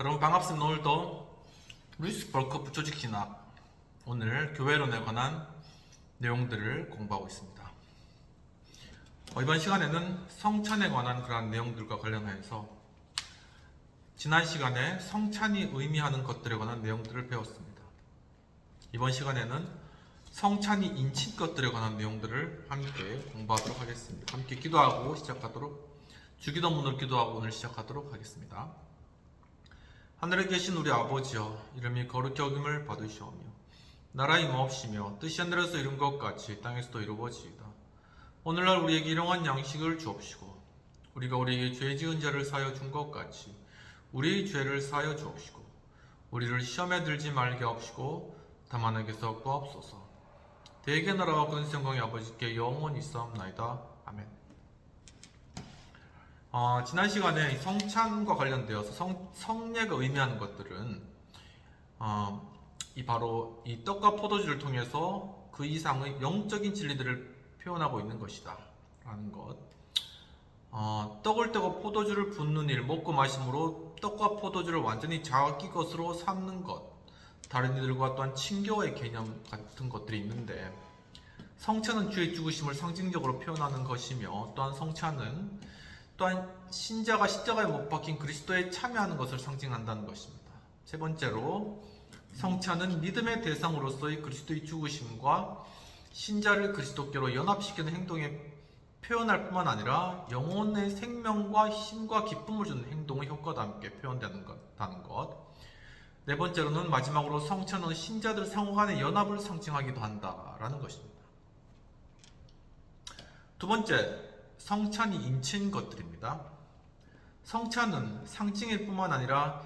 여러분 반갑습니다. 오늘도 루이스 벌크업 조직 진학, 오늘 교회론에 관한 내용들을 공부하고 있습니다. 이번 시간에는 성찬에 관한 그러한 내용들과 관련해서 지난 시간에 성찬이 의미하는 것들에 관한 내용들을 배웠습니다. 이번 시간에는 성찬이 인친 것들에 관한 내용들을 함께 공부하도록 하겠습니다. 함께 기도하고 주기도문을 기도하고 오늘 시작하도록 하겠습니다. 하늘에 계신 우리 아버지여, 이름이 거룩히 여김을 받으시오며 나라 임하옵시며 뜻이 하늘에서 이룬 것 같이 땅에서도 이루어지이다. 오늘날 우리에게 일용할 양식을 주옵시고 우리가 우리에게 죄 지은 자를 사하여 준 것 같이 우리의 죄를 사하여 주옵시고 우리를 시험에 들지 말게 하옵시고 다만 악에서 구하옵소서. 대개 나라와 권세 영광의 아버지께 영원히 있사옵나이다. 아멘. 지난 시간에 성찬과 관련되어서 성례가 의미하는 것들은 바로 이 떡과 포도주를 통해서 그 이상의 영적인 진리들을 표현하고 있는 것이다 라는 것. 떡을 떼고 포도주를 붓는 일, 먹고 마심으로 떡과 포도주를 완전히 자기 것으로 삼는 것, 다른 이들과 또한 친교의 개념 같은 것들이 있는데, 성찬은 주의 죽으심을 상징적으로 표현하는 것이며, 또한 성찬은 또한 신자가 십자가에 못 박힌 그리스도에 참여하는 것을 상징한다는 것입니다. 세 번째로 성찬은 믿음의 대상으로서의 그리스도의 죽으심과 신자를 그리스도께로 연합시키는 행동에 표현할 뿐만 아니라 영혼의 생명과 힘과 기쁨을 주는 행동의 효과도 함께 표현되는 것. 네 번째로는 마지막으로 성찬은 신자들 상호 간의 연합을 상징하기도 한다라는 것입니다. 두 번째, 성찬이 인친 것들입니다. 성찬은 상징일 뿐만 아니라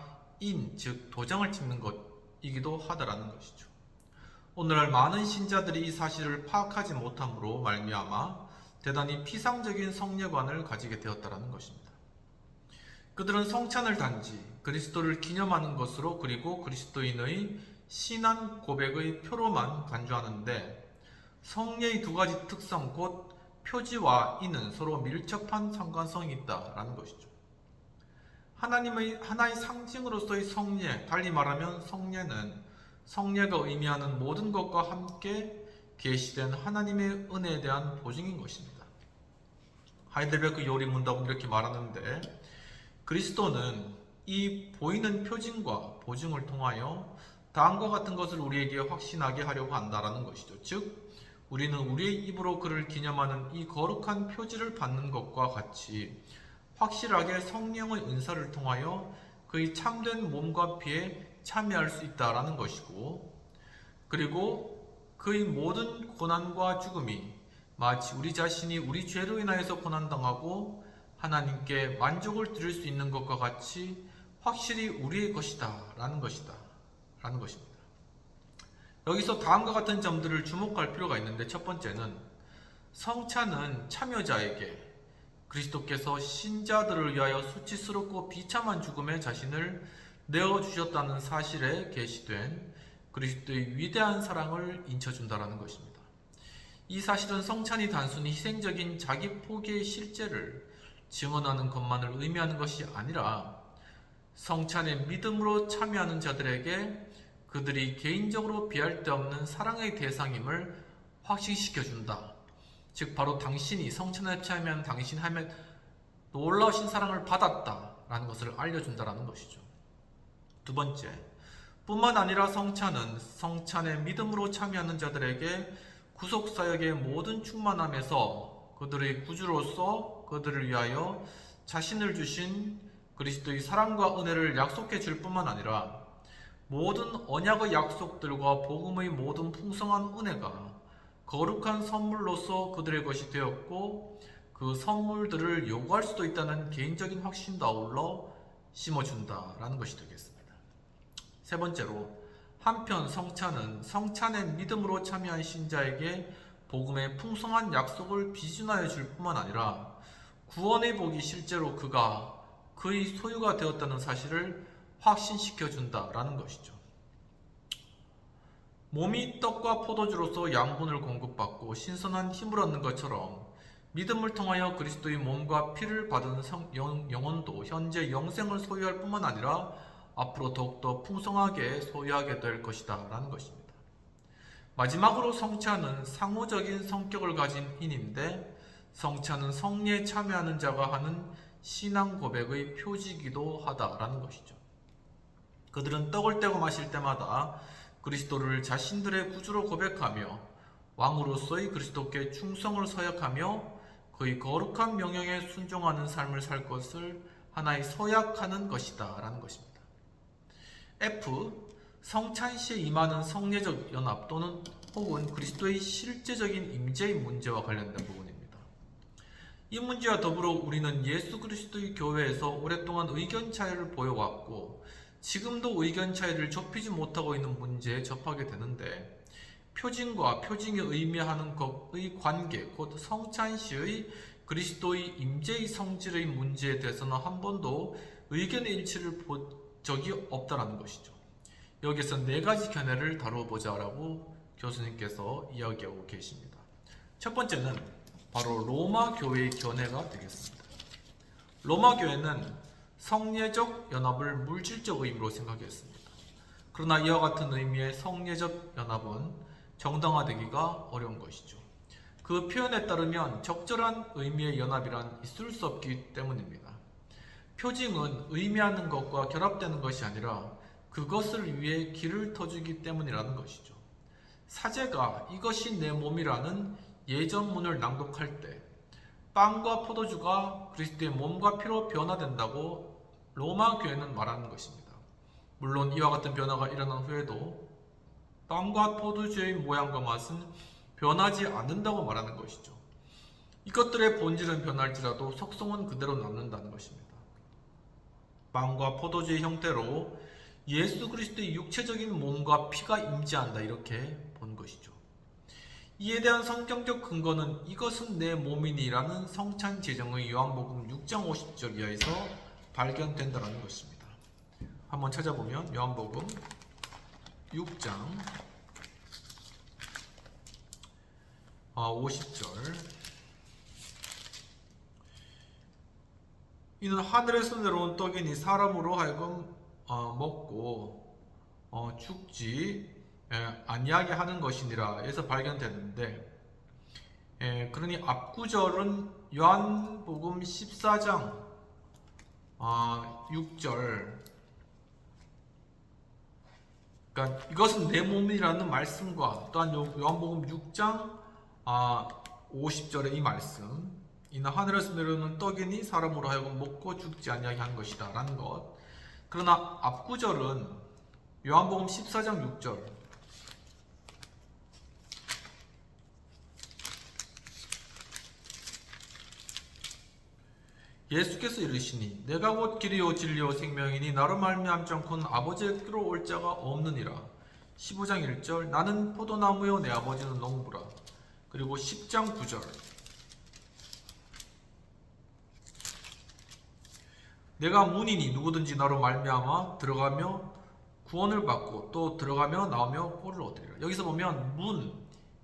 즉 도장을 찍는 것이기도 하다라는 것이죠. 오늘날 많은 신자들이 이 사실을 파악하지 못함으로 말미암아 대단히 피상적인 성례관을 가지게 되었다라는 것입니다. 그들은 성찬을 단지 그리스도를 기념하는 것으로, 그리고 그리스도인의 신앙 고백의 표로만 간주하는데, 성례의 두 가지 특성 곧 표지와 이는 서로 밀접한 상관성이 있다라는 것이죠. 하나님의 하나의 상징으로서의 성례, 달리 말하면 성례는 성례가 의미하는 모든 것과 함께 계시된 하나님의 은혜에 대한 보증인 것입니다. 하이델베르크 요리 문답은 이렇게 말하는데, 그리스도는 이 보이는 표징과 보증을 통하여 다음과 같은 것을 우리에게 확신하게 하려고 한다라는 것이죠. 즉, 우리는 우리의 입으로 그를 기념하는 이 거룩한 표지를 받는 것과 같이 확실하게 성령의 은사를 통하여 그의 참된 몸과 피에 참여할 수 있다라는 것이고, 그리고 그의 모든 고난과 죽음이 마치 우리 자신이 우리 죄로 인하여서 고난당하고 하나님께 만족을 드릴 수 있는 것과 같이 확실히 우리의 것이다 라는 것입니다. 여기서 다음과 같은 점들을 주목할 필요가 있는데, 첫 번째는 성찬은 참여자에게 그리스도께서 신자들을 위하여 수치스럽고 비참한 죽음에 자신을 내어주셨다는 사실에 계시된 그리스도의 위대한 사랑을 인쳐준다라는 것입니다. 이 사실은 성찬이 단순히 희생적인 자기 포기의 실제를 증언하는 것만을 의미하는 것이 아니라 성찬에 믿음으로 참여하는 자들에게 그들이 개인적으로 비할 데 없는 사랑의 대상임을 확신시켜준다. 즉 바로 당신이 성찬에 참여한 당신이 하면 놀라우신 사랑을 받았다라는 것을 알려준다라는 것이죠. 두 번째, 뿐만 아니라 성찬은 성찬에 믿음으로 참여하는 자들에게 구속사역의 모든 충만함에서 그들의 구주로서 그들을 위하여 자신을 주신 그리스도의 사랑과 은혜를 약속해 줄 뿐만 아니라 모든 언약의 약속들과 복음의 모든 풍성한 은혜가 거룩한 선물로서 그들의 것이 되었고, 그 선물들을 요구할 수도 있다는 개인적인 확신도 아울러 심어준다라는 것이 되겠습니다. 세 번째로, 한편 성찬은 성찬에 믿음으로 참여한 신자에게 복음의 풍성한 약속을 비준하여 줄 뿐만 아니라 구원의 복이 실제로 그가 그의 소유가 되었다는 사실을 확신시켜준다라는 것이죠. 몸이 떡과 포도주로서 양분을 공급받고 신선한 힘을 얻는 것처럼 믿음을 통하여 그리스도의 몸과 피를 받은 영혼도 현재 영생을 소유할 뿐만 아니라 앞으로 더욱더 풍성하게 소유하게 될 것이다 라는 것입니다. 마지막으로 성찬은 상호적인 성격을 가진 인인데 성찬은 성례에 참여하는 자가 하는 신앙 고백의 표지이기도 하다라는 것이죠. 그들은 떡을 떼고 마실 때마다 그리스도를 자신들의 구주로 고백하며 왕으로서의 그리스도께 충성을 서약하며 그의 거룩한 명령에 순종하는 삶을 살 것을 하나의 서약하는 것이다 라는 것입니다. F. 성찬 시에 임하는 성례적 연합 또는 혹은 그리스도의 실제적인 임재의 문제와 관련된 부분입니다. 이 문제와 더불어 우리는 예수 그리스도의 교회에서 오랫동안 의견 차이를 보여왔고 지금도 의견 차이를 좁히지 못하고 있는 문제에 접하게 되는데 표징과 표징이 의미하는 것의 관계, 곧 성찬 시의 그리스도의 임재의 성질의 문제에 대해서는 한 번도 의견의 일치를 본 적이 없다는 것이죠. 여기서 네 가지 견해를 다뤄보자라고 교수님께서 이야기하고 계십니다. 첫 번째는 바로 로마 교회의 견해가 되겠습니다. 로마 교회는 성례적 연합을 물질적 의미로 생각했습니다. 그러나 이와 같은 의미의 성례적 연합은 정당화되기가 어려운 것이죠. 그 표현에 따르면 적절한 의미의 연합이란 있을 수 없기 때문입니다. 표징은 의미하는 것과 결합되는 것이 아니라 그것을 위해 길을 터주기 때문이라는 것이죠. 사제가 이것이 내 몸이라는 예전문을 낭독할 때 빵과 포도주가 그리스도의 몸과 피로 변화된다고 로마 교회는 말하는 것입니다. 물론 이와 같은 변화가 일어난 후에도 빵과 포도주의 모양과 맛은 변하지 않는다고 말하는 것이죠. 이것들의 본질은 변할지라도 속성은 그대로 남는다는 것입니다. 빵과 포도주의 형태로 예수 그리스도의 육체적인 몸과 피가 임재한다 이렇게 본 것이죠. 이에 대한 성경적 근거는 이것은 내 몸이니라는 성찬 제정의 요한복음 6장 50절 이하에서 발견된다는 것입니다. 한번 찾아보면 요한복음 6장 50절 이는 하늘에서 내려온 떡이니 사람으로 하여금 먹고 죽지 아니하게 하는 것이니라 에서 발견됐는데 그러니 앞구절은 요한복음 14장 6절 그러니까 이것은 내 몸이라는 말씀과 또한 요한복음 6장 50절의 이 말씀 이는 하늘에서 내려오는 떡이니 사람으로 하여금 먹고 죽지 아니하게 한 것이다 라는 것. 그러나 앞구절은 요한복음 14장 6절 예수께서 이르시니 내가 곧 길이요 진리요 생명이니 나로 말미암지 않고는 아버지께로 올 자가 없느니라. 15장 1절 나는 포도나무요 내 아버지는 농부라. 그리고 10장 9절 내가 문이니 누구든지 나로 말미암아 들어가며 구원을 받고 또 들어가며 나오며 꼴을 얻으리라. 여기서 보면 문,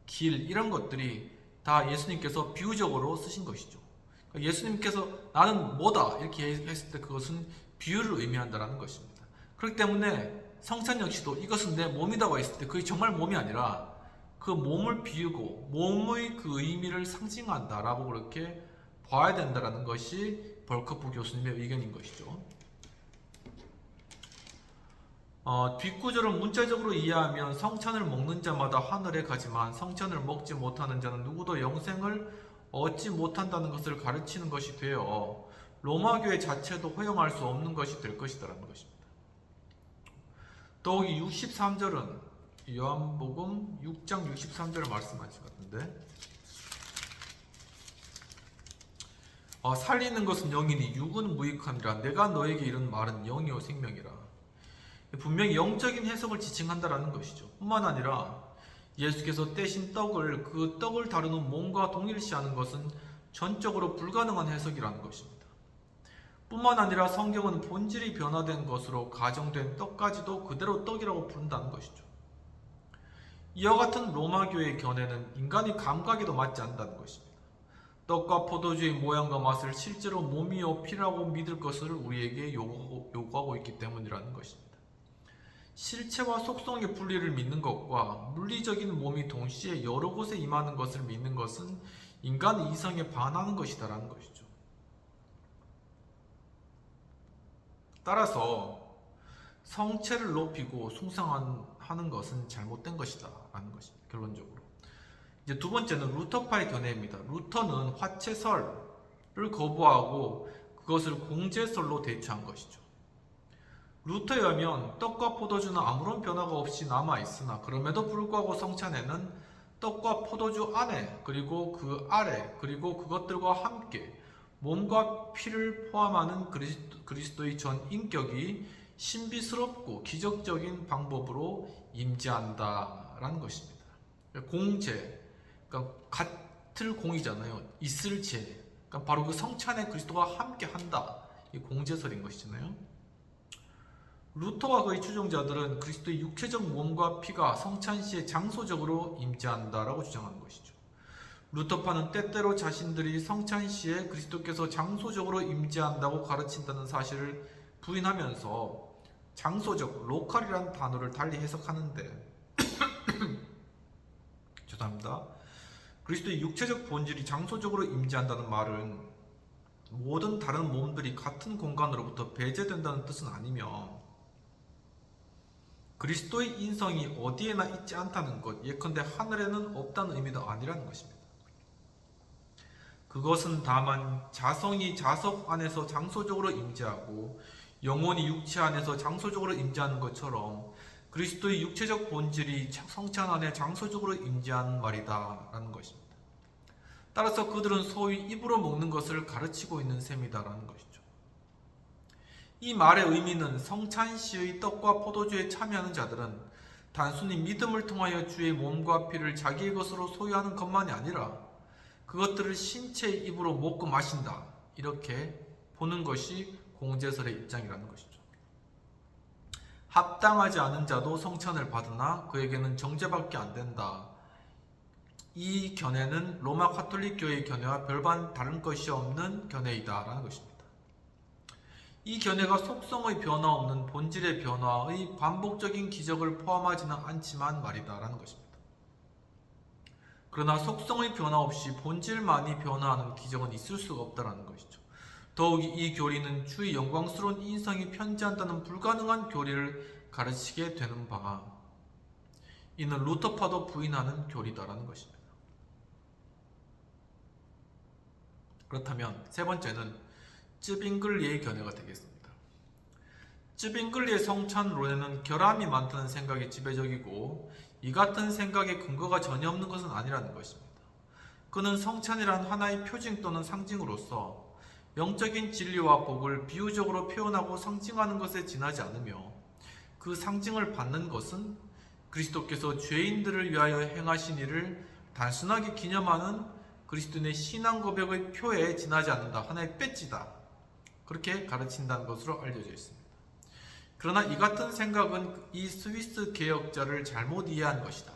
길 이런 것들이 다 예수님께서 비유적으로 쓰신 것이죠. 그러니까 예수님께서 나는 뭐다 이렇게 했을 때 그것은 비유를 의미한다는 것입니다. 그렇기 때문에 성찬 역시도 이것은 내 몸이라고 했을 때 그게 정말 몸이 아니라 그 몸을 비유고 몸의 그 의미를 상징한다라고 그렇게 봐야 된다는 것이 벌크프 교수님의 의견인 것이죠. 뒷구절을 문자적으로 이해하면 성찬을 먹는 자마다 하늘에 가지만 성찬을 먹지 못하는 자는 누구도 영생을 얻지 못한다는 것을 가르치는 것이 되어 로마 교회 자체도 허용할 수 없는 것이 될 것이라는 것입니다. 더욱이 63절은 요한복음 6장 63절을 말씀하신 것 같은데 살리는 것은 영이니 육은 무익함이라 내가 너에게 이른 말은 영이요 생명이라. 분명히 영적인 해석을 지칭한다라는 것이죠. 뿐만 아니라 예수께서 떼신 떡을 그 떡을 다루는 몸과 동일시하는 것은 전적으로 불가능한 해석이라는 것입니다. 뿐만 아니라 성경은 본질이 변화된 것으로 가정된 떡까지도 그대로 떡이라고 부른다는 것이죠. 이와 같은 로마교의 견해는 인간의 감각에도 맞지 않는다는 것입니다. 떡과 포도주의 모양과 맛을 실제로 몸이요 피라고 믿을 것을 우리에게 요구하고 있기 때문이라는 것입니다. 실체와 속성의 분리를 믿는 것과 물리적인 몸이 동시에 여러 곳에 임하는 것을 믿는 것은 인간의 이성에 반하는 것이다라는 것이죠. 따라서 성체를 높이고 숭상하는 것은 잘못된 것이다라는 것입니다. 결론적으로. 이제 두 번째는 루터파의 견해입니다. 루터는 화채설을 거부하고 그것을 공제설로 대처한 것이죠. 루터에 의하면 떡과 포도주는 아무런 변화가 없이 남아있으나 그럼에도 불구하고 성찬에는 떡과 포도주 안에 그리고 그 아래 그리고 그것들과 함께 몸과 피를 포함하는 그리스도의 전 인격이 신비스럽고 기적적인 방법으로 임재한다라는 것입니다. 공제, 그러니까 같을 공이잖아요. 있을 제, 그러니까 바로 그 성찬에 그리스도가 함께 한다. 이 공제설인 것이잖아요. 루터와 그의 추종자들은 그리스도의 육체적 몸과 피가 성찬시에 장소적으로 임재한다라고 주장하는 것이죠. 루터파는 때때로 자신들이 성찬시에 그리스도께서 장소적으로 임재한다고 가르친다는 사실을 부인하면서 장소적, 로컬이라는 단어를 달리 해석하는데 죄송합니다. 그리스도의 육체적 본질이 장소적으로 임재한다는 말은 모든 다른 몸들이 같은 공간으로부터 배제된다는 뜻은 아니며 그리스도의 인성이 어디에나 있지 않다는 것, 예컨대 하늘에는 없다는 의미도 아니라는 것입니다. 그것은 다만 자성이 자석 안에서 장소적으로 임재하고 영혼이 육체 안에서 장소적으로 임재하는 것처럼 그리스도의 육체적 본질이 성찬 안에 장소적으로 임재하는 말이다 라는 것입니다. 따라서 그들은 소위 입으로 먹는 것을 가르치고 있는 셈이다라는 것이죠. 이 말의 의미는 성찬시의 떡과 포도주에 참여하는 자들은 단순히 믿음을 통하여 주의 몸과 피를 자기의 것으로 소유하는 것만이 아니라 그것들을 신체의 입으로 먹고 마신다. 이렇게 보는 것이 공제설의 입장이라는 것이죠. 합당하지 않은 자도 성찬을 받으나 그에게는 정죄밖에 안 된다. 이 견해는 로마 가톨릭 교회의 견해와 별반 다른 것이 없는 견해이다라는 것입니다. 이 견해가 속성의 변화 없는 본질의 변화의 반복적인 기적을 포함하지는 않지만 말이다라는 것입니다. 그러나 속성의 변화 없이 본질만이 변화하는 기적은 있을 수가 없다라는 것이죠. 더욱이 이 교리는 주의 영광스러운 인성이 편재한다는 불가능한 교리를 가르치게 되는 바, 이는 루터파도 부인하는 교리다라는 것입니다. 그렇다면 세 번째는 쯔빙글리의 견해가 되겠습니다. 쯔빙글리의 성찬론에는 결함이 많다는 생각이 지배적이고 이 같은 생각에 근거가 전혀 없는 것은 아니라는 것입니다. 그는 성찬이란 하나의 표징 또는 상징으로서 영적인 진리와 복을 비유적으로 표현하고 상징하는 것에 지나지 않으며 그 상징을 받는 것은 그리스도께서 죄인들을 위하여 행하신 일을 단순하게 기념하는 그리스도인의 신앙 고백의 표에 지나지 않는다. 하나의 배지다. 그렇게 가르친다는 것으로 알려져 있습니다. 그러나 이 같은 생각은 이 스위스 개혁자를 잘못 이해한 것이다.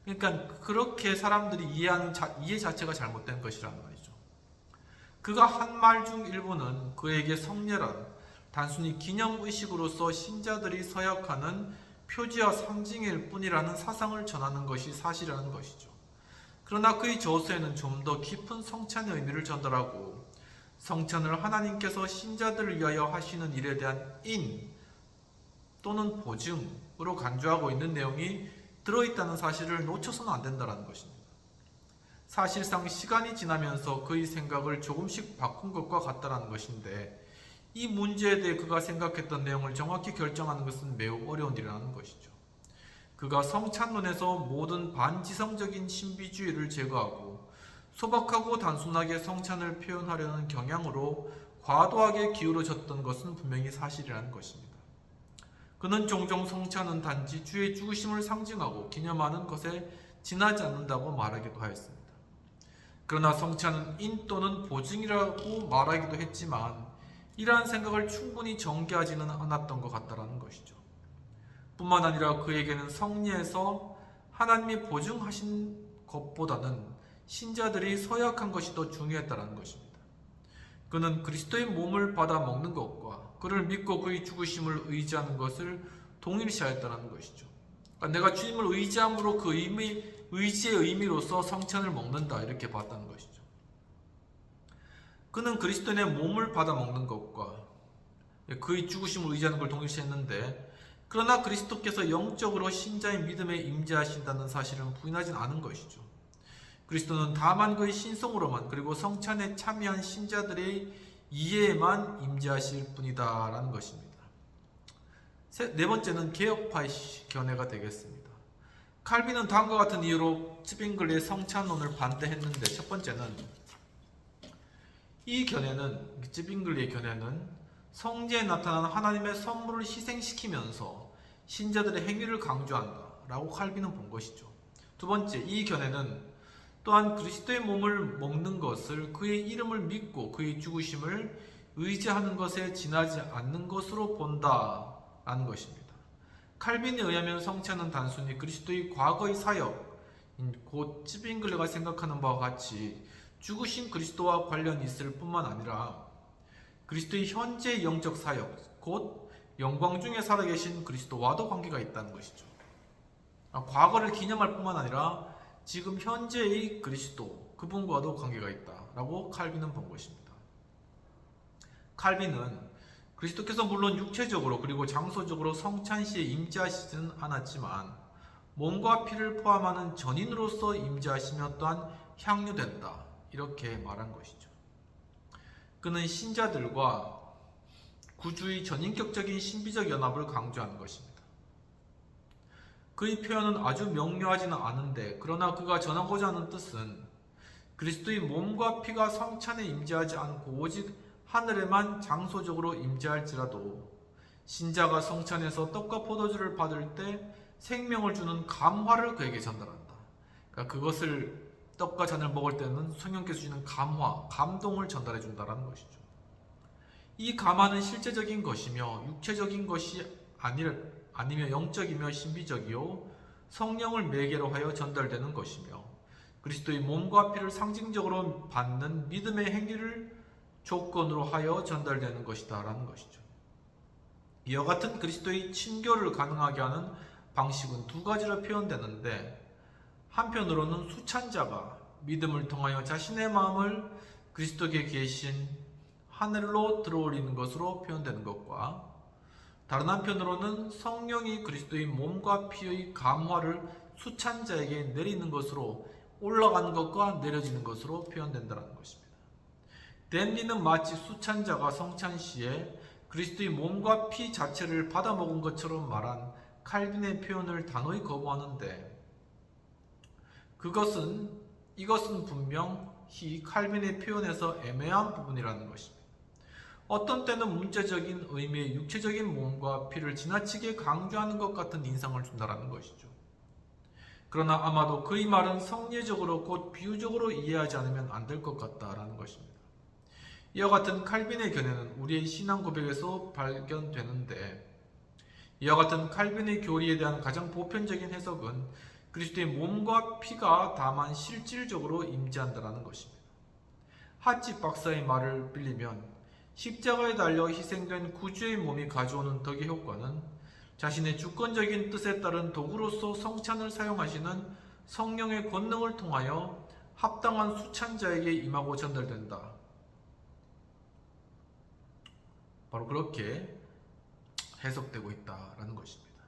그러니까 그렇게 사람들이 이해하는 이해 자체가 잘못된 것이라는 말이죠. 그가 한 말 중 일부는 그에게 성례란 단순히 기념의식으로서 신자들이 서약하는 표지와 상징일 뿐이라는 사상을 전하는 것이 사실이라는 것이죠. 그러나 그의 저서에는 좀 더 깊은 성찬의 의미를 전달하고 성찬을 하나님께서 신자들을 위하여 하시는 일에 대한 인 또는 보증으로 간주하고 있는 내용이 들어있다는 사실을 놓쳐서는 안 된다는 것입니다. 사실상 시간이 지나면서 그의 생각을 조금씩 바꾼 것과 같다는 것인데 이 문제에 대해 그가 생각했던 내용을 정확히 결정하는 것은 매우 어려운 일이라는 것이죠. 그가 성찬론에서 모든 반지성적인 신비주의를 제거하고 소박하고 단순하게 성찬을 표현하려는 경향으로 과도하게 기울어졌던 것은 분명히 사실이라는 것입니다. 그는 종종 성찬은 단지 주의 죽으심을 상징하고 기념하는 것에 지나지 않는다고 말하기도 하였습니다. 그러나 성찬은 인 또는 보증이라고 말하기도 했지만 이러한 생각을 충분히 정개하지는 않았던 것 같다는 것이죠. 뿐만 아니라 그에게는 성례에서 하나님이 보증하신 것보다는 신자들이 서약한 것이 더 중요했다는 것입니다. 그는 그리스도의 몸을 받아 먹는 것과 그를 믿고 그의 죽으심을 의지하는 것을 동일시하였다는 것이죠. 그러니까 내가 주님을 의지함으로 그 의지의 의미로서 성찬을 먹는다, 이렇게 봤다는 것이죠. 그는 그리스도의 몸을 받아 먹는 것과 그의 죽으심을 의지하는 걸 동일시했는데, 그러나 그리스도께서 영적으로 신자의 믿음에 임재하신다는 사실은 부인하진 않은 것이죠. 그리스도는 다만 그의 신성으로만, 그리고 성찬에 참여한 신자들의 이해에만 임재하실 뿐이다 라는 것입니다. 네 번째는 개혁파의 견해가 되겠습니다. 칼빈은 다음과 같은 이유로 츠빙글리의 성찬론을 반대했는데, 첫 번째는 이 견해는, 츠빙글리의 견해는 성제에 나타난 하나님의 선물을 희생시키면서 신자들의 행위를 강조한다 라고 칼빈은 본 것이죠. 두 번째, 이 견해는 또한 그리스도의 몸을 먹는 것을 그의 이름을 믿고 그의 죽으심을 의지하는 것에 지나지 않는 것으로 본다라는 것입니다. 칼빈에 의하면 성찬은 단순히 그리스도의 과거의 사역, 곧 츠빙글레가 생각하는 바와 같이 죽으신 그리스도와 관련이 있을 뿐만 아니라 그리스도의 현재 영적 사역, 곧 영광 중에 살아계신 그리스도와도 관계가 있다는 것이죠. 과거를 기념할 뿐만 아니라 지금 현재의 그리스도, 그분과도 관계가 있다라고 칼빈은 본 것입니다. 칼빈은 그리스도께서 물론 육체적으로 그리고 장소적으로 성찬시에 임재하시지는 않았지만 몸과 피를 포함하는 전인으로서 임재하시며 또한 향유된다, 이렇게 말한 것이죠. 그는 신자들과 구주의 전인격적인 신비적 연합을 강조하는 것입니다. 그의 표현은 아주 명료하지는 않은데, 그러나 그가 전하고자 하는 뜻은 그리스도의 몸과 피가 성찬에 임재하지 않고 오직 하늘에만 장소적으로 임재할지라도 신자가 성찬에서 떡과 포도주를 받을 때 생명을 주는 감화를 그에게 전달한다. 그러니까 그것을, 떡과 잔을 먹을 때는 성령께서 주시는 감화, 감동을 전달해 준다는 것이죠. 이 감화는 실제적인 것이며 육체적인 것이 아니며 영적이며 신비적이요 성령을 매개로 하여 전달되는 것이며 그리스도의 몸과 피를 상징적으로 받는 믿음의 행위를 조건으로 하여 전달되는 것이다 라는 것이죠. 이와 같은 그리스도의 친교를 가능하게 하는 방식은 두 가지로 표현되는데, 한편으로는 수찬자가 믿음을 통하여 자신의 마음을 그리스도께 계신 하늘로 들어올리는 것으로 표현되는 것과, 다른 한편으로는 성령이 그리스도의 몸과 피의 감화를 수찬자에게 내리는 것으로 올라가는 것과 내려지는 것으로 표현된다는 것입니다. 댄리는 마치 수찬자가 성찬시에 그리스도의 몸과 피 자체를 받아먹은 것처럼 말한 칼빈의 표현을 단호히 거부하는데, 이것은 분명히 칼빈의 표현에서 애매한 부분이라는 것입니다. 어떤 때는 문제적인 의미의 육체적인 몸과 피를 지나치게 강조하는 것 같은 인상을 준다는 것이죠. 그러나 아마도 그의 말은 성리적으로 곧 비유적으로 이해하지 않으면 안 될 것 같다라는 것입니다. 이와 같은 칼빈의 견해는 우리의 신앙 고백에서 발견되는데, 이와 같은 칼빈의 교리에 대한 가장 보편적인 해석은 그리스도의 몸과 피가 다만 실질적으로 임재한다는 것입니다. 핫집 박사의 말을 빌리면 십자가에 달려 희생된 구주의 몸이 가져오는 덕의 효과는 자신의 주권적인 뜻에 따른 도구로서 성찬을 사용하시는 성령의 권능을 통하여 합당한 수찬자에게 임하고 전달된다. 바로 그렇게 해석되고 있다라는 것입니다.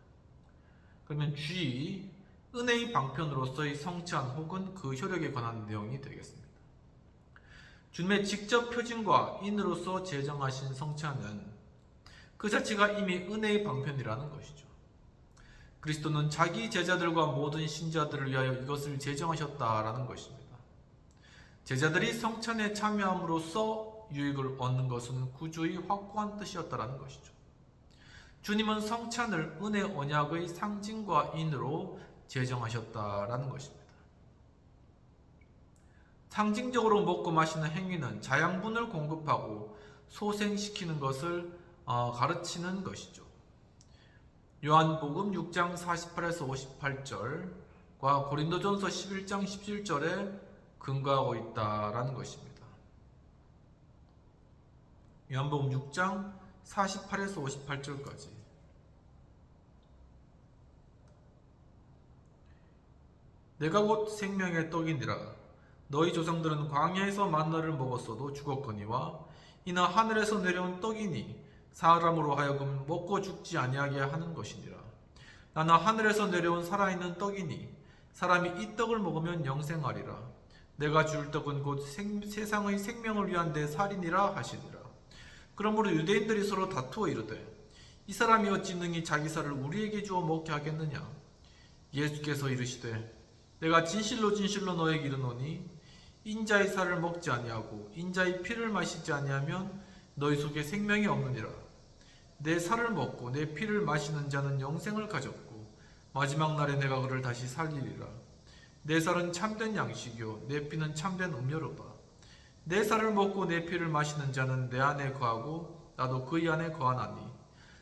그러면 G, 은혜의 방편으로서의 성찬 혹은 그 효력에 관한 내용이 되겠습니다. 주님의 직접 표징과 인으로서 제정하신 성찬은 그 자체가 이미 은혜의 방편이라는 것이죠. 그리스도는 자기 제자들과 모든 신자들을 위하여 이것을 제정하셨다라는 것입니다. 제자들이 성찬에 참여함으로써 유익을 얻는 것은 구주의 확고한 뜻이었다라는 것이죠. 주님은 성찬을 은혜 언약의 상징과 인으로 제정하셨다라는 것입니다. 상징적으로 먹고 마시는 행위는 자양분을 공급하고 소생시키는 것을 가르치는 것이죠. 요한복음 6장 48에서 58절과 고린도전서 11장 17절에 근거하고 있다라는 것입니다. 요한복음 6장 48에서 58절까지. 내가 곧 생명의 떡이니라. 너희 조상들은 광야에서 만나를 먹었어도 죽었거니와 이는 하늘에서 내려온 떡이니 사람으로 하여금 먹고 죽지 아니하게 하는 것이니라. 나는 하늘에서 내려온 살아있는 떡이니 사람이 이 떡을 먹으면 영생하리라. 내가 줄 떡은 곧 세상의 생명을 위한 내 살이니라 하시니라. 그러므로 유대인들이 서로 다투어 이르되 이 사람이 어찌 능히 자기 살을 우리에게 주어 먹게 하겠느냐. 예수께서 이르시되 내가 진실로 진실로 너에게 이르노니 인자의 살을 먹지 아니하고 인자의 피를 마시지 아니하면 너희 속에 생명이 없느니라. 내 살을 먹고 내 피를 마시는 자는 영생을 가졌고 마지막 날에 내가 그를 다시 살리리라. 내 살은 참된 양식이요 내 피는 참된 음료로다. 내 살을 먹고 내 피를 마시는 자는 내 안에 거하고 나도 그의 안에 거하나니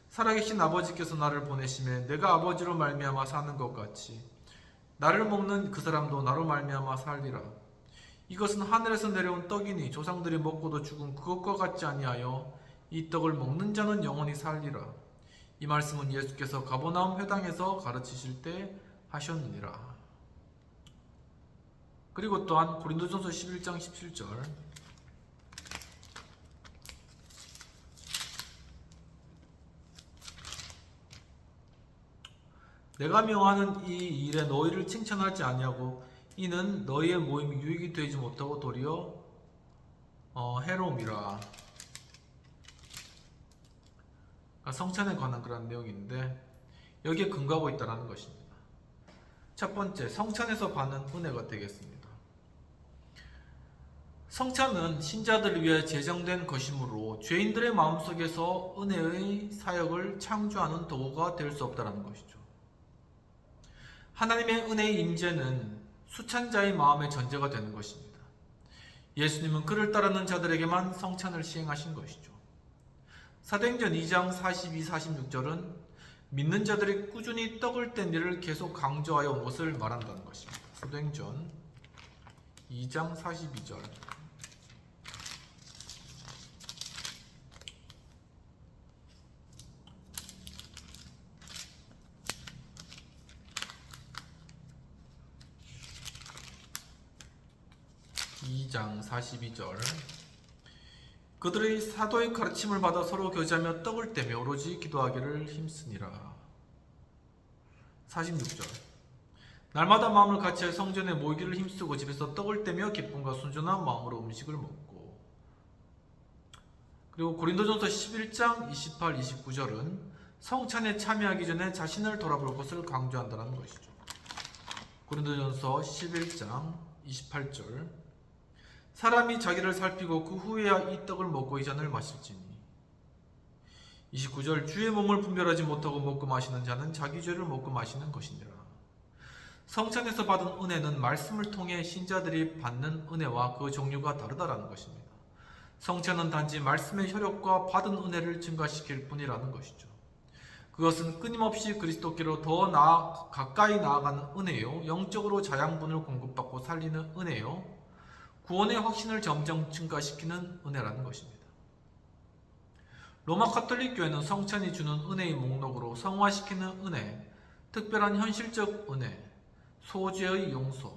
살아계신 아버지께서 나를 보내심에 내가 아버지로 말미암아 사는 것 같이 나를 먹는 그 사람도 나로 말미암아 살리라. 이것은 하늘에서 내려온 떡이니 조상들이 먹고도 죽은 그것과 같지 아니하여 이 떡을 먹는 자는 영원히 살리라. 이 말씀은 예수께서 가버나움 회당에서 가르치실 때 하셨느니라. 그리고 또한 고린도전서 11장 17절. 내가 명하는 이 일에 너희를 칭찬하지 아니하고 이는 너희의 모임이 유익이 되지 못하고 도리어 해로움이라. 성찬에 관한 그런 내용인데 여기에 근거하고 있다는 것입니다. 첫 번째, 성찬에서 받는 은혜가 되겠습니다. 성찬은 신자들을 위해 제정된 것이므로 죄인들의 마음속에서 은혜의 사역을 창조하는 도구가 될 수 없다는 것이죠. 하나님의 은혜의 임재는 수찬자의 마음의 전제가 되는 것입니다. 예수님은 그를 따르는 자들에게만 성찬을 시행하신 것이죠. 사도행전 2장 42, 46절은 믿는 자들이 꾸준히 떡을 뗀 일을 계속 강조하여 온 것을 말한다는 것입니다. 사도행전 2장 42절. (2장 42절) 그들의 사도의 가르침을 받아 서로 교제하며 떡을 떼며 오로지 기도하기를 힘쓰니라. 46절 날마다 마음을 같이해 성전에 모이기를 힘쓰고 집에서 떡을 떼며 기쁨과 순전한 마음으로 음식을 먹고. 그리고 고린도전서 11장 28, 29절은 성찬에 참여하기 전에 자신을 돌아볼 것을 강조한다는 것이죠. 고린도전서 11장 28절 사람이 자기를 살피고 그 후에야 이 떡을 먹고 이 잔을 마실지니. 29절 주의 몸을 분별하지 못하고 먹고 마시는 자는 자기 죄를 먹고 마시는 것이니라. 성찬에서 받은 은혜는 말씀을 통해 신자들이 받는 은혜와 그 종류가 다르다라는 것입니다. 성찬은 단지 말씀의 효력과 받은 은혜를 증가시킬 뿐이라는 것이죠. 그것은 끊임없이 그리스도께로 더 가까이 나아가는 은혜요, 영적으로 자양분을 공급받고 살리는 은혜요, 구원의 확신을 점점 증가시키는 은혜라는 것입니다. 로마 가톨릭 교회는 성찬이 주는 은혜의 목록으로 성화시키는 은혜, 특별한 현실적 은혜, 소죄의 용서,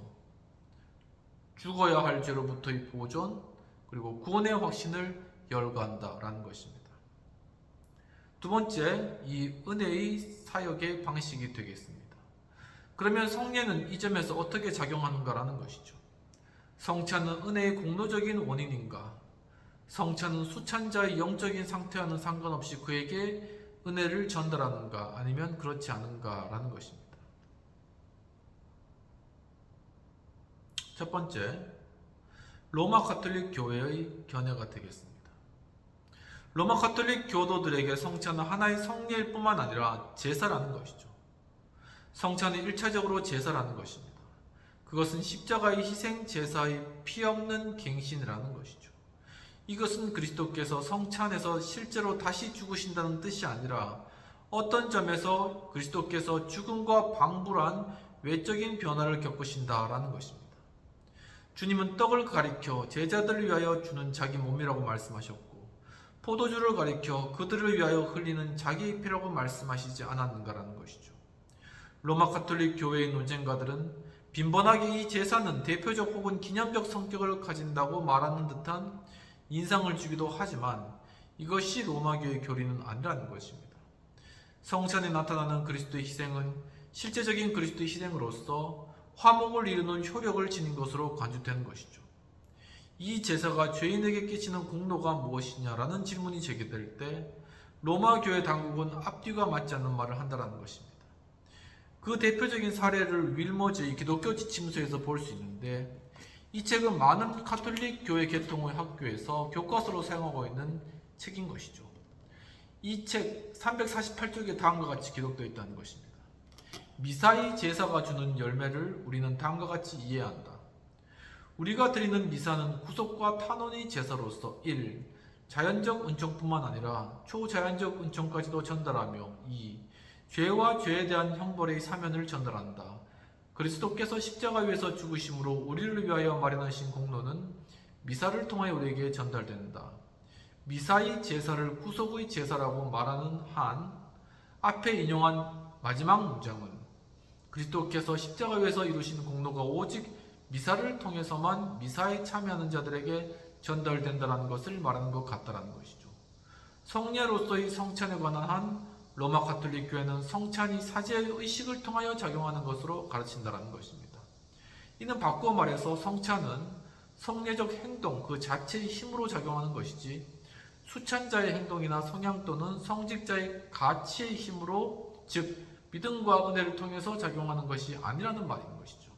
죽어야 할 죄로부터의 보존, 그리고 구원의 확신을 열거한다라는 것입니다. 두 번째, 이 은혜의 사역의 방식이 되겠습니다. 그러면 성례는 이 점에서 어떻게 작용하는가라는 것이죠. 성찬은 은혜의 공로적인 원인인가? 성찬은 수찬자의 영적인 상태와는 상관없이 그에게 은혜를 전달하는가? 아니면 그렇지 않은가라는 것입니다. 첫 번째, 로마 가톨릭 교회의 견해가 되겠습니다. 로마 가톨릭 교도들에게 성찬은 하나의 성례일 뿐만 아니라 제사라는 것이죠. 성찬은 1차적으로 제사라는 것입니다. 그것은 십자가의 희생 제사의 피 없는 갱신이라는 것이죠. 이것은 그리스도께서 성찬에서 실제로 다시 죽으신다는 뜻이 아니라 어떤 점에서 그리스도께서 죽음과 방불한 외적인 변화를 겪으신다라는 것입니다. 주님은 떡을 가리켜 제자들을 위하여 주는 자기 몸이라고 말씀하셨고 포도주를 가리켜 그들을 위하여 흘리는 자기의 피라고 말씀하시지 않았는가라는 것이죠. 로마 가톨릭 교회의 논쟁가들은 빈번하게 이 제사는 대표적 혹은 기념적 성격을 가진다고 말하는 듯한 인상을 주기도 하지만 이것이 로마교의 교리는 아니라는 것입니다. 성찬에 나타나는 그리스도의 희생은 실제적인 그리스도의 희생으로서 화목을 이루는 효력을 지닌 것으로 간주되는 것이죠. 이 제사가 죄인에게 끼치는 공로가 무엇이냐라는 질문이 제기될 때 로마 교회 당국은 앞뒤가 맞지 않는 말을 한다는 것입니다. 그 대표적인 사례를 윌머즈의 기독교 지침서에서 볼 수 있는데 이 책은 많은 가톨릭 교회 계통의 학교에서 교과서로 사용하고 있는 책인 것이죠. 이 책 348쪽에 다음과 같이 기록되어 있다는 것입니다. 미사의 제사가 주는 열매를 우리는 다음과 같이 이해한다. 우리가 드리는 미사는 구속과 탄원의 제사로서 1. 자연적 은총뿐만 아니라 초자연적 은총까지도 전달하며 2. 죄와 죄에 대한 형벌의 사면을 전달한다. 그리스도께서 십자가 위에서 죽으심으로 우리를 위하여 마련하신 공로는 미사를 통하여 우리에게 전달된다. 미사의 제사를 구속의 제사라고 말하는 한 앞에 인용한 마지막 문장은 그리스도께서 십자가 위에서 이루신 공로가 오직 미사를 통해서만 미사에 참여하는 자들에게 전달된다는 것을 말하는 것 같다는 것이죠. 성례로서의 성찬에 관한 한 로마 가톨릭 교회는 성찬이 사제의 의식을 통하여 작용하는 것으로 가르친다는 것입니다. 이는 바꾸어 말해서 성찬은 성례적 행동 그 자체의 힘으로 작용하는 것이지 수찬자의 행동이나 성향 또는 성직자의 가치의 힘으로 즉 믿음과 은혜를 통해서 작용하는 것이 아니라는 말인 것이죠.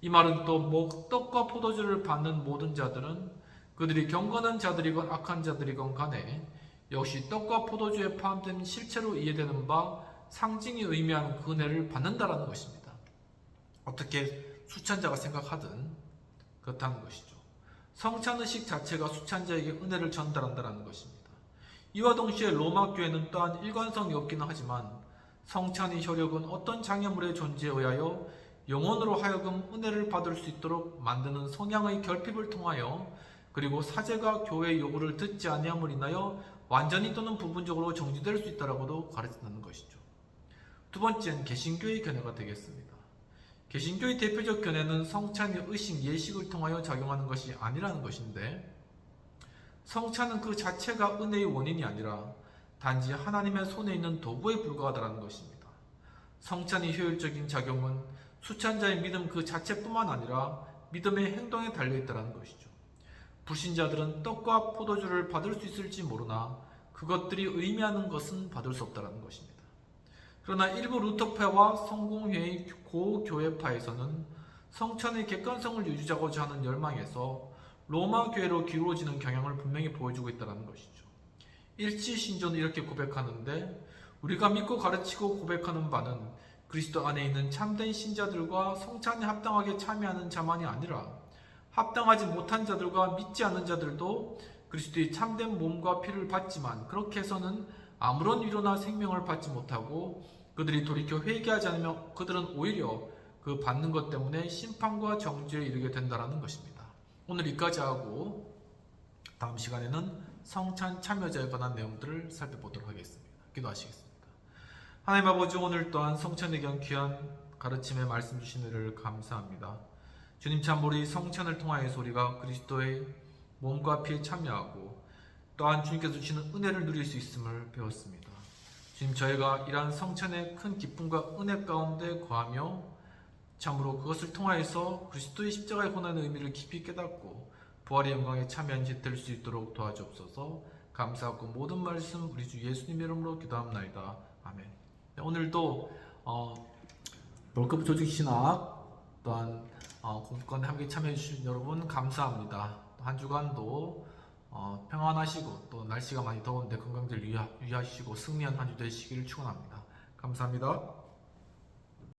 이 말은 또 떡과 포도주를 받는 모든 자들은 그들이 경건한 자들이건 악한 자들이건 간에 역시 떡과 포도주에 포함된 실체로 이해되는 바 상징이 의미하는 그 은혜를 받는다라는 것입니다. 어떻게 수찬자가 생각하든 그렇다는 것이죠. 성찬의식 자체가 수찬자에게 은혜를 전달한다는 것입니다. 이와 동시에 로마 교회는 또한 일관성이 없기는 하지만 성찬의 효력은 어떤 장애물의 존재에 의하여 영혼으로 하여금 은혜를 받을 수 있도록 만드는 성향의 결핍을 통하여 그리고 사제가 교회의 요구를 듣지 아니함을 인하여 완전히 또는 부분적으로 정지될 수 있다라고도 가르치는 것이죠. 두 번째는 개신교의 견해가 되겠습니다. 개신교의 대표적 견해는 성찬이 의식, 예식을 통하여 작용하는 것이 아니라는 것인데 성찬은 그 자체가 은혜의 원인이 아니라 단지 하나님의 손에 있는 도구에 불과하다는 것입니다. 성찬의 효율적인 작용은 수찬자의 믿음 그 자체뿐만 아니라 믿음의 행동에 달려있다는 것이죠. 불신자들은 떡과 포도주를 받을 수 있을지 모르나 그것들이 의미하는 것은 받을 수 없다는 것입니다. 그러나 일부 루터파와 성공회의 고교회파에서는 성찬의 객관성을 유지하고자 하는 열망에서 로마 교회로 기울어지는 경향을 분명히 보여주고 있다는 것이죠. 일치신조는 이렇게 고백하는데 우리가 믿고 가르치고 고백하는 바는 그리스도 안에 있는 참된 신자들과 성찬에 합당하게 참여하는 자만이 아니라 합당하지 못한 자들과 믿지 않는 자들도 그리스도의 참된 몸과 피를 받지만 그렇게 해서는 아무런 위로나 생명을 받지 못하고 그들이 돌이켜 회개하지 않으면 그들은 오히려 그 받는 것 때문에 심판과 정죄에 이르게 된다는 것입니다. 오늘 여기까지 하고 다음 시간에는 성찬 참여자에 관한 내용들을 살펴보도록 하겠습니다. 기도하시겠습니다. 하나님 아버지, 오늘 또한 성찬에 대한 귀한 가르침에 말씀 주신 은혜를 감사합니다. 주님, 참으로 이 성찬을 통하여서 우리가 그리스도의 몸과 피에 참여하고 또한 주님께서 주시는 은혜를 누릴 수 있음을 배웠습니다. 주님, 저희가 이러한 성찬의 큰 기쁨과 은혜 가운데 거하며 참으로 그것을 통하여서 그리스도의 십자가의 고난의 의미를 깊이 깨닫고 부활의 영광에 참여한 지 될 수 있도록 도와주옵소서. 감사하고 모든 말씀 우리 주 예수님 이름으로 기도합나이다. 아멘. 오늘도 월급 조직 신학 또한 공부권에 함께 참여해 주신 여러분 감사합니다. 한 주간도 평안하시고 또 날씨가 많이 더운데 건강들 유의하시고 승리한 한 주 되시기를 축원합니다. 감사합니다.